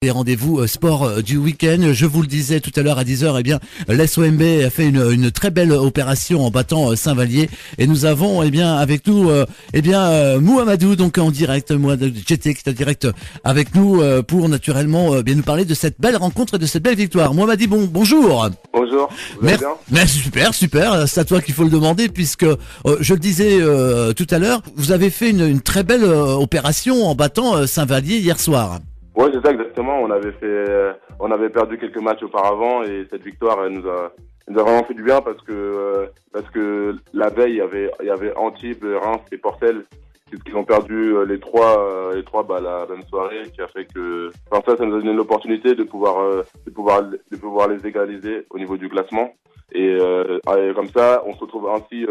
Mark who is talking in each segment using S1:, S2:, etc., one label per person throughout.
S1: Les rendez-vous sport du week-end. Je vous le disais tout à l'heure à 10h, eh bien, l'SOMB a fait une très belle opération en battant Saint-Vallier. Et nous avons, eh bien, avec nous, Mouhamadou, donc en direct, Mouhamadou GT qui est en direct avec nous pour naturellement bien nous parler de cette belle rencontre et de cette belle victoire. Mouhamadou, bonjour.
S2: Bonjour, vous allez bien?
S1: Merci, super. C'est à toi qu'il faut le demander puisque, je le disais tout à l'heure, vous avez fait une très belle opération en battant Saint-Vallier hier soir.
S2: Ouais, c'est ça exactement. On avait perdu quelques matchs auparavant et cette victoire elle nous a vraiment fait du bien parce que la veille il y avait Antibes, Reims et Portel qui ont perdu les trois la même soirée, qui a fait que ça nous a donné l'opportunité de pouvoir les égaliser au niveau du classement. Et comme ça, on se retrouve ainsi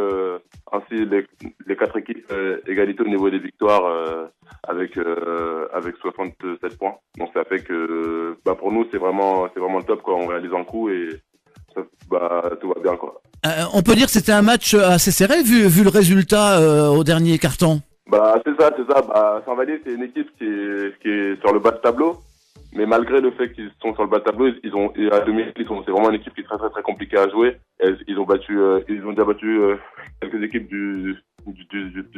S2: les quatre équipes égalité au niveau des victoires avec 67 points. Donc ça fait que pour nous c'est vraiment le top quoi. On réalise un coup et ça, tout va bien quoi.
S1: On peut dire que c'était un match assez serré vu le résultat au dernier carton.
S2: C'est ça. Saint-Vallier c'est une équipe qui est sur le bas de tableau. Mais malgré le fait qu'ils sont sur le bas de tableau, c'est vraiment une équipe qui est très très très compliquée à jouer. Ils ont déjà battu quelques équipes du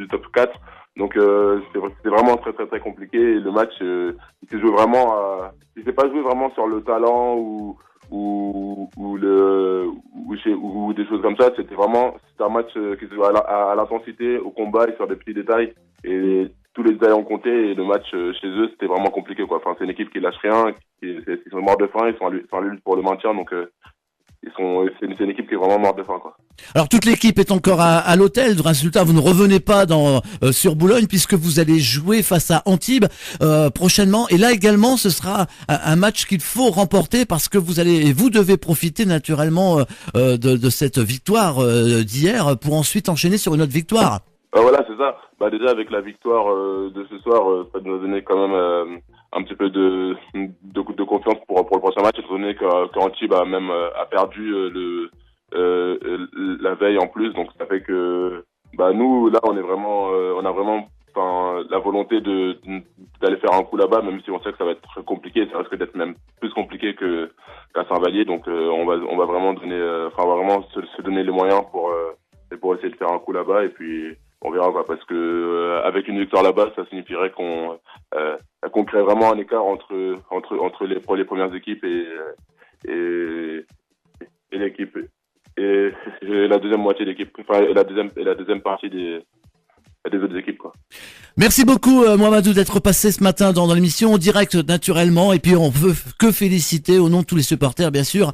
S2: top 4. Donc c'est vraiment très très très compliqué. Et le match, il s'est pas joué vraiment sur le talent ou des choses comme ça. C'était un match qui se joue à l'intensité, au combat et sur des petits détails. Et tous les détails ont compté et le match chez eux c'était vraiment compliqué quoi. Enfin c'est une équipe qui lâche rien, ils sont morts de faim, ils sont en lutte pour le maintien donc c'est une équipe qui est vraiment morte de faim quoi.
S1: Alors toute l'équipe est encore à l'hôtel. De résultat, vous ne revenez pas sur Boulogne puisque vous allez jouer face à Antibes prochainement. Et là également, ce sera un match qu'il faut remporter parce que vous devez profiter naturellement de cette victoire d'hier pour ensuite enchaîner sur une autre victoire.
S2: Voilà, c'est ça. Déjà avec la victoire de ce soir, ça nous a donné quand même un petit peu de confiance pour le prochain match, étant donné qu'Antibes a perdu la veille en plus. Donc ça fait que nous là on a vraiment la volonté d'aller faire un coup là-bas, même si on sait que ça va être très compliqué, ça risque d'être même plus compliqué qu'à Saint-Vallier. Donc on va vraiment se donner les moyens pour essayer de faire un coup là-bas et puis on verra quoi, parce que avec une victoire là-bas, ça signifierait qu'on crée vraiment un écart entre les premières équipes et l'équipe et la deuxième moitié d'équipe, la deuxième partie des autres équipes quoi.
S1: Merci beaucoup Mouhamadou d'être passé ce matin dans l'émission en direct naturellement et puis on veut que féliciter au nom de tous les supporters bien sûr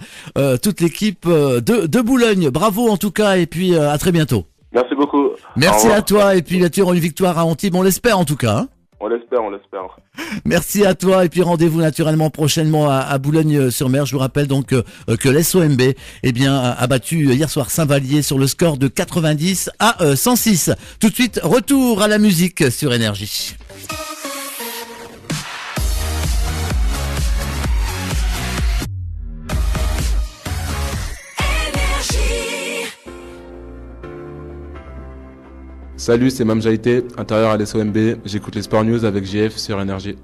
S1: toute l'équipe de Boulogne. Bravo en tout cas et puis à très bientôt.
S2: Merci beaucoup.
S1: Merci à toi et puis là tu auras une victoire à Antibes, on l'espère en tout cas. Hein.
S2: On l'espère.
S1: Merci à toi et puis rendez-vous naturellement prochainement à Boulogne-sur-Mer. Je vous rappelle donc que l'SOMB a battu hier soir Saint-Vallier sur le score de 90 à 106. Tout de suite, retour à la musique sur Énergie.
S3: Salut, c'est Mam Jaïté, intérieur à l'SOMB. J'écoute les Sport News avec JF sur Énergie.